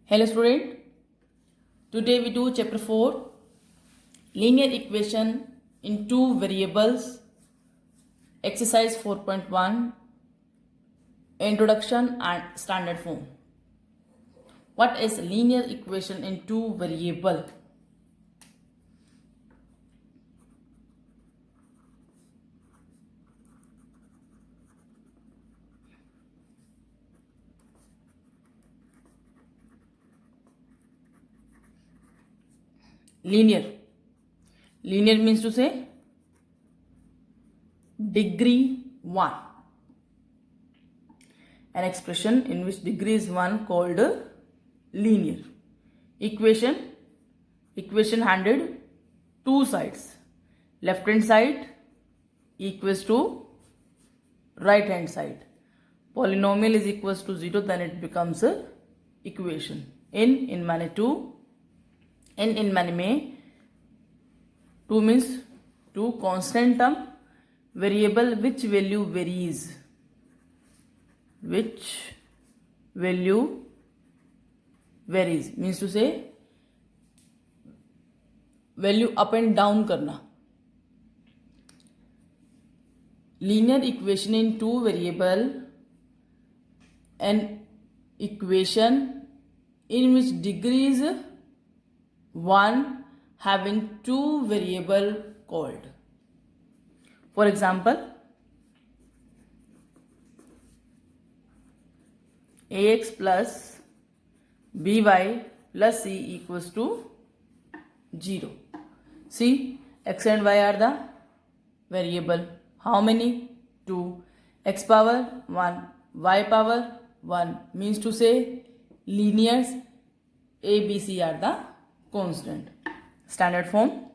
Hello student, today we do chapter 4 linear equation in two variables, exercise 4.1 introduction and standard form. What is linear equation in two variable? Linear means to say degree 1, an expression in which degree is 1 called linear. Equation handed two sides, left hand side equals to right hand side. Polynomial is equals to 0, then it becomes a equation. In mane 2, in mane में 2 means 2 constant term, variable which value varies, means to say value up and down करना. Linear equation in two variable, an equation in which degree is 1 having two variable called. For example, ax plus by plus c equals to 0. See, x and y are the variable. How many? 2. X power 1, y power 1, means to say linears a, b, c are the constant. Standard form,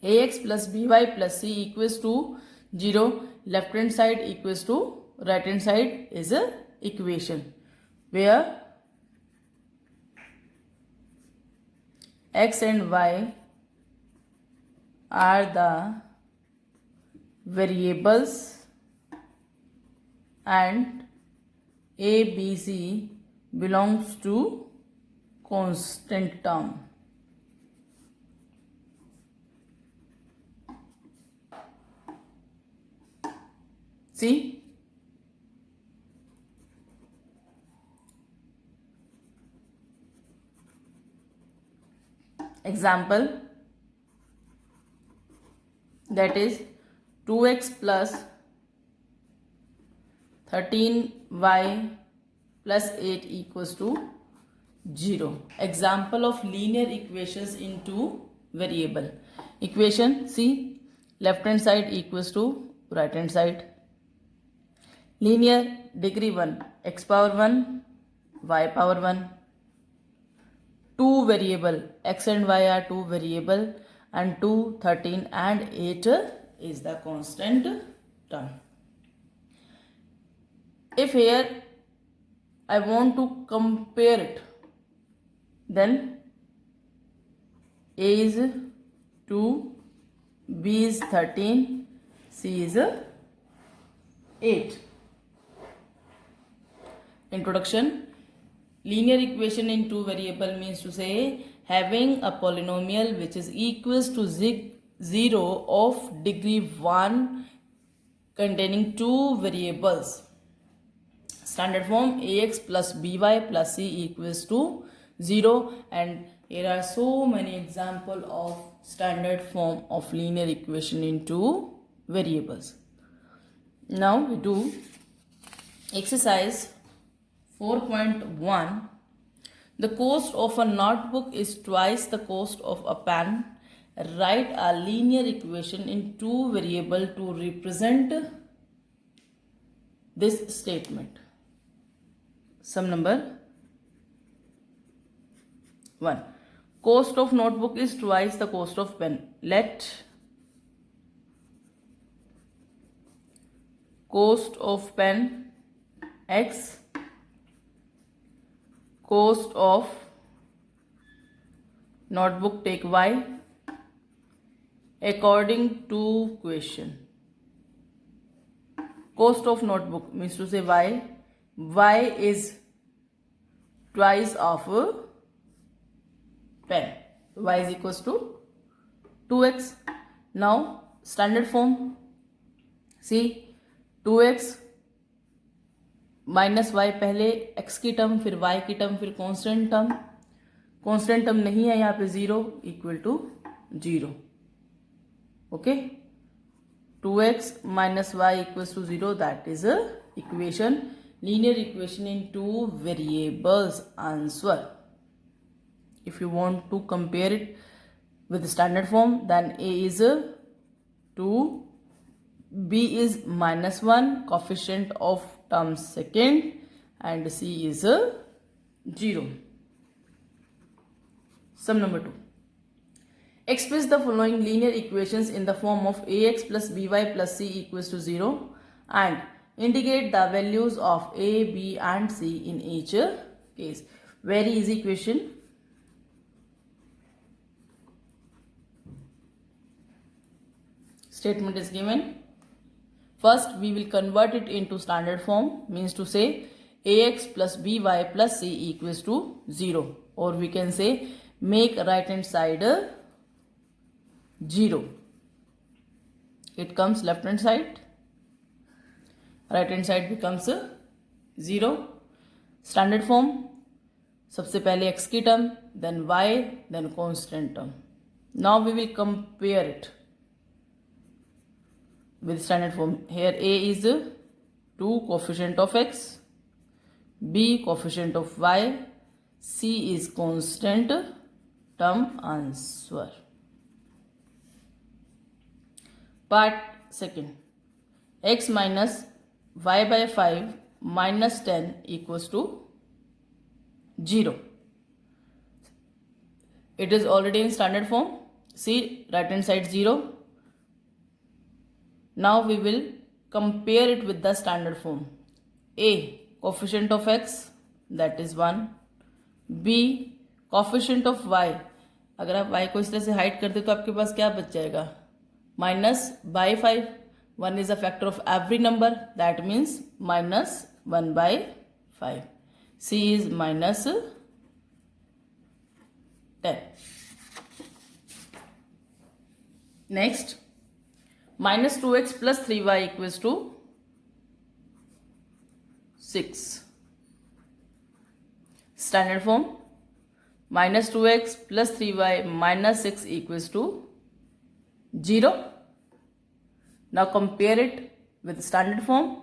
ax plus by plus c equals to 0. Left hand side equals to right hand side is a equation where x and y are the variables and a, b, c belongs to constant term. See, example, that is 2x plus 13y plus 8 equals to 0. Example of linear equations in two variable. Equation, see, left hand side equals to right hand side. Linear, degree 1, x power 1, y power 1. Two variable, x and y are two variable, and 2, 13 and 8 is the constant term. If here I want to compare it, then a is 2, b is 13, c is 8. Introduction. Linear equation in two variable means to say having a polynomial which is equals to 0 of degree 1 containing two variables. Standard form, ax plus by plus c equals to 0, and here are so many examples of standard form of linear equation in two variables. Now we do exercise 4.1. The cost of a notebook is twice the cost of a pen. Write a linear equation in two variable to represent this statement. Sum number 1. Cost of notebook is twice the cost of pen. Let cost of pen x, cost of notebook take y according to question. Cost of notebook means to say y is twice of 10. Y is equals to 2x. Now standard form, see 2x minus Y, पहले x की term फिर y की term फिर constant term नहीं है यहाँ पे, 0 equal to 0. Okay, 2x minus Y equals to 0, that is a equation, linear equation in 2 variables. Answer. If you want to compare it with the standard form, then a is 2, b is -1, coefficient of term second, and c is 0. Sum number 2. Express the following linear equations in the form of ax plus by plus c equals to 0 and indicate the values of a, b and c in each case. Very easy question. Statement is given. First we will convert it into standard form, means to say ax plus by plus c equals to 0, or we can say make right hand side 0. It comes left hand side, right hand side becomes 0. Standard form, सबसे पहले x की term, then y, then constant term. Now we will compare it with standard form. Here a is 2, coefficient of x, b coefficient of y, c is constant term. Answer. Part second. X minus y by 5 minus 10 equals to 0. It is already in standard form. See, right hand side 0. Now we will compare it with the standard form. A, coefficient of x, that is 1. B, coefficient of y. अगर आप y को इस तरह से hide कर दे तो आपके पास क्या बच जाएगा, -/5. 1 is a factor of every number, that means -1/5. C is -10. Next, minus 2x plus 3y equals to 6. Standard form, minus 2x plus 3y minus 6 equals to 0. Now compare it with standard form.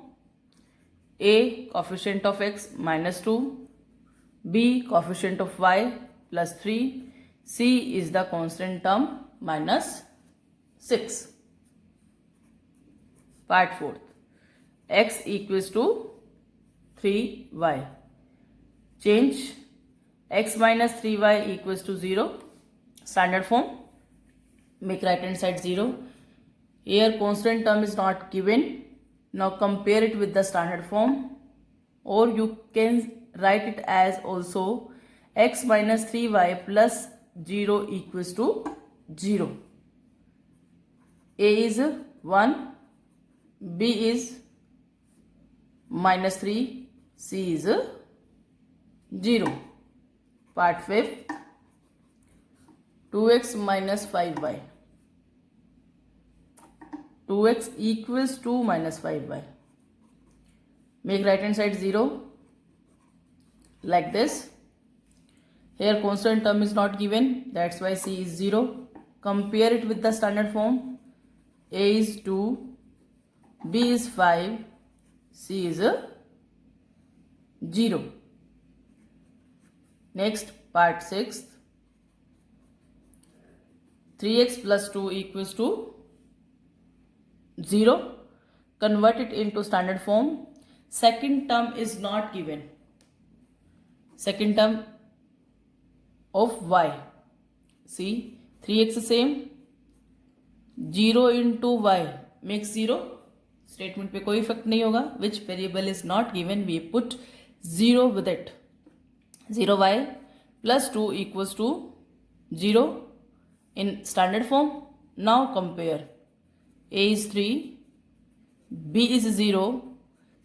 A, coefficient of x -2, b, coefficient of y +3, c is the constant term -6. Part 4th. X equals to 3y. Change. X minus 3y equals to 0. Standard form. Make right hand side 0. Here constant term is not given. Now compare it with the standard form. Or you can write it as also x minus 3y plus 0 equals to 0. A is 1. B is -3, C is 0. Part 5th. 2x minus 5y. 2x equals to -5y. Make right hand side 0, like this. Here constant term is not given, that's why C is 0. Compare it with the standard form. A is 2, B is 5, C is 0. Next, part 6th. 3x plus 2 equals to 0. Convert it into standard form. Second term is not given. Second term of y. See, 3x same. 0 into y makes 0. Statement पे कोई effect नहीं होगा. Which variable is not given, we put 0 with it. 0y plus 2 equals to 0 in standard form. Now compare. A is 3, B is 0,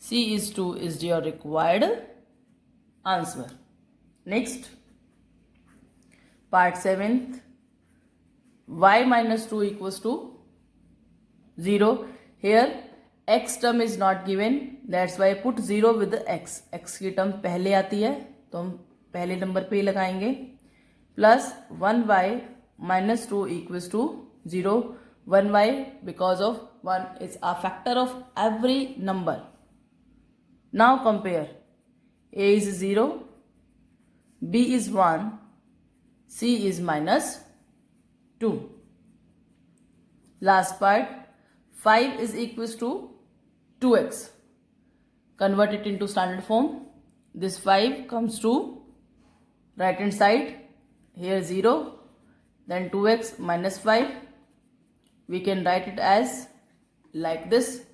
C is 2 is your required answer. Next, part 7th, y minus 2 equals to 0. Here x term is not given, that's why I put 0 with the x. x की term पहले आती है तो हम पहले number पे ही लगाएंगे. Plus 1y minus 2 equals to 0. 1y because of 1 is a factor of every number. Now compare. A is 0, B is 1, C is minus 2. Last part, 5 is equals to 2x. Convert it into standard form. This 5 comes to right hand side. Here 0, then 2x minus 5. We can write it as like this.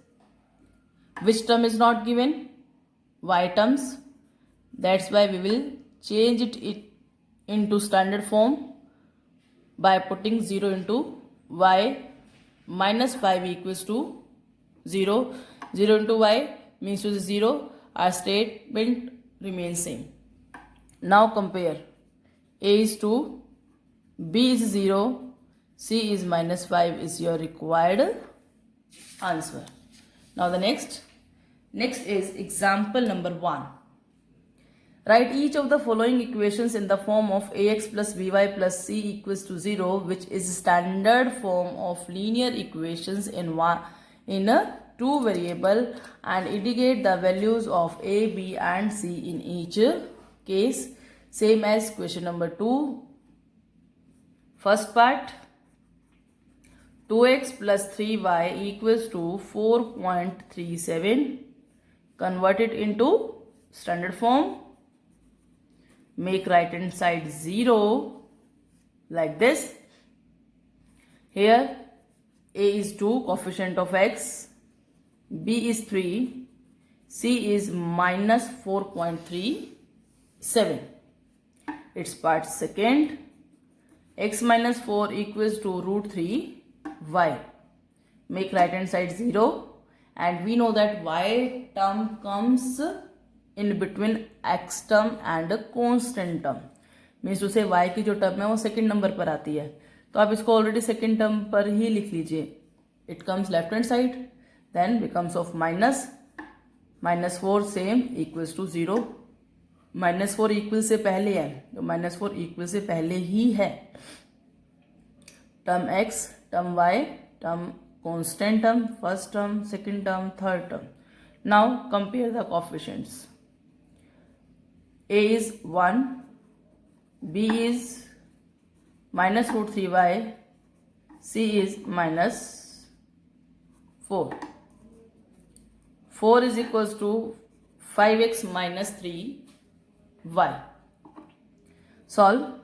Which term is not given? Y terms. That's why we will change it into standard form by putting 0 into y minus 5 equals to 0. 0 into y means to 0. Our statement remains same. Now compare. A is 2, B is 0, C is minus 5 is your required answer. Now the next is example number 1. Write each of the following equations in the form of ax plus by plus c equals to 0, which is standard form of linear equations in a 2 variable, and indicate the values of a, b and c in each case. Same as question number 2. First part, 2x plus 3y equals to 4.37. Convert it into standard form. Make right hand side 0 like this. Here a is 2, coefficient of x, b is 3, c is minus 4.37. Its part second, x minus 4 equals to root 3 y. Make right hand side 0, and we know that y term comes in between x term and a constant term. Means to say y की जो term है वो second number पर आती है, तो आप इसको ऑलरेडी सेकेंड टर्म पर ही लिख लीजिए. It comes left hand side, then becomes of minus 4 same equals to 0. Minus 4 equal से पहले है, तो माइनस 4 इक्वल से पहले ही है. Term x, term y, term constant term, first term, second term, third term. Now compare the coefficients. A is 1, B is minus root 3y, C is minus 4. 4 is equals to 5x minus 3y. Solve.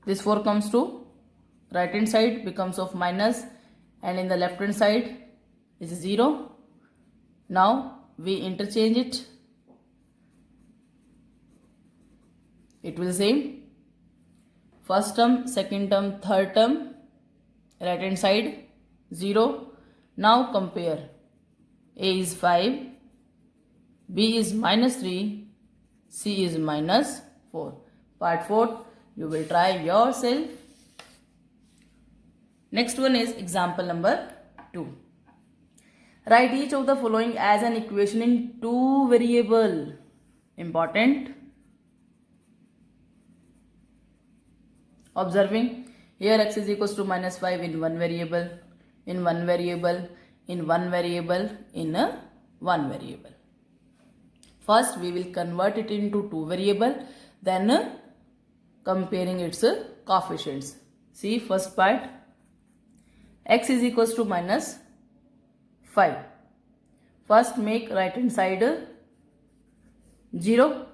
This 4 comes to right hand side, becomes of minus, and in the left hand side is 0. Now we interchange it. It will same. First term, second term, third term, right hand side 0. Now compare. A is 5, B is minus 3, C is minus 4. Part 4 you will try yourself. Next one is example number 2. Write each of the following as an equation in 2 variable. Important. Observing, here x is equals to minus 5 in one variable, in one variable, in one variable, in a one variable. First we will convert it into 2 variable, then comparing its coefficients. See first part, x is equals to minus 5. First make right hand side 0.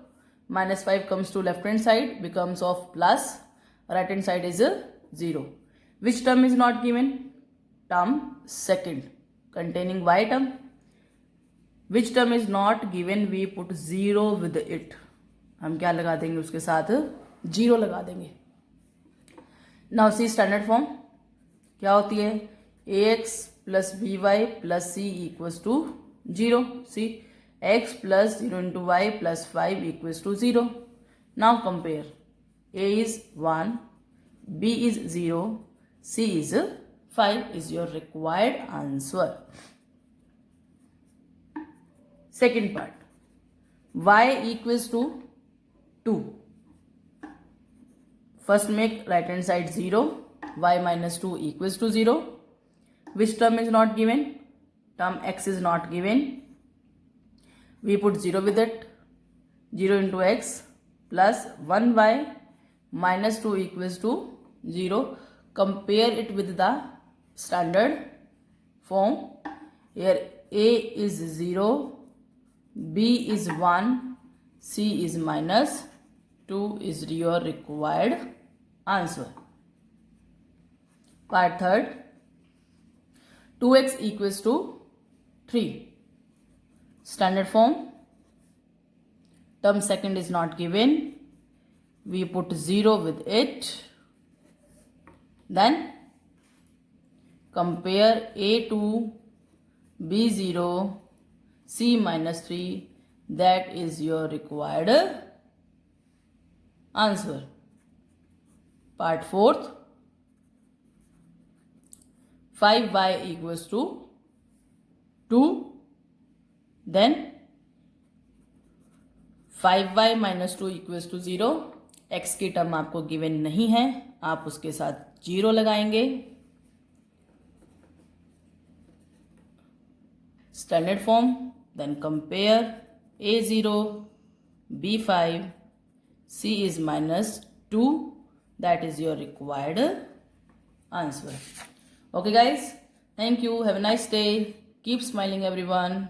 Minus 5 comes to left hand side, becomes of plus. Right hand side is 0. Which term is not given? Term second, containing y term. Which term is not given? We put 0 with it. हम क्या लगा देंगे उसके साथ? 0 लगा देंगे. Now see standard form. क्या होती है? ax plus by plus c equals to 0. See x plus 0 into y plus 5 equals to 0. Now compare. A is 1, B is 0, C is 5 is your required answer. Second part. Y equals to 2. First make right hand side 0. Y minus 2 equals to 0. Which term is not given? Term x is not given. We put 0 with it. 0 into x plus 1y minus 2 equals to 0. Compare it with the standard form. Here A is 0, B is 1, C is minus 2 is your required answer. Part third. 2x equals to 3. Standard form. Term second is not given. We put 0 with it. Then compare A2, B0, C minus 3. That is your required answer. Part fourth. 5y equals to 2. Then 5y minus 2 equals to 0. x की term आपको given नहीं है, आप उसके साथ 0 लगाएंगे. Standard form. Then compare A0, B5, C is minus 2. That is your required answer. Okay guys, thank you. Have a nice day. Keep smiling everyone.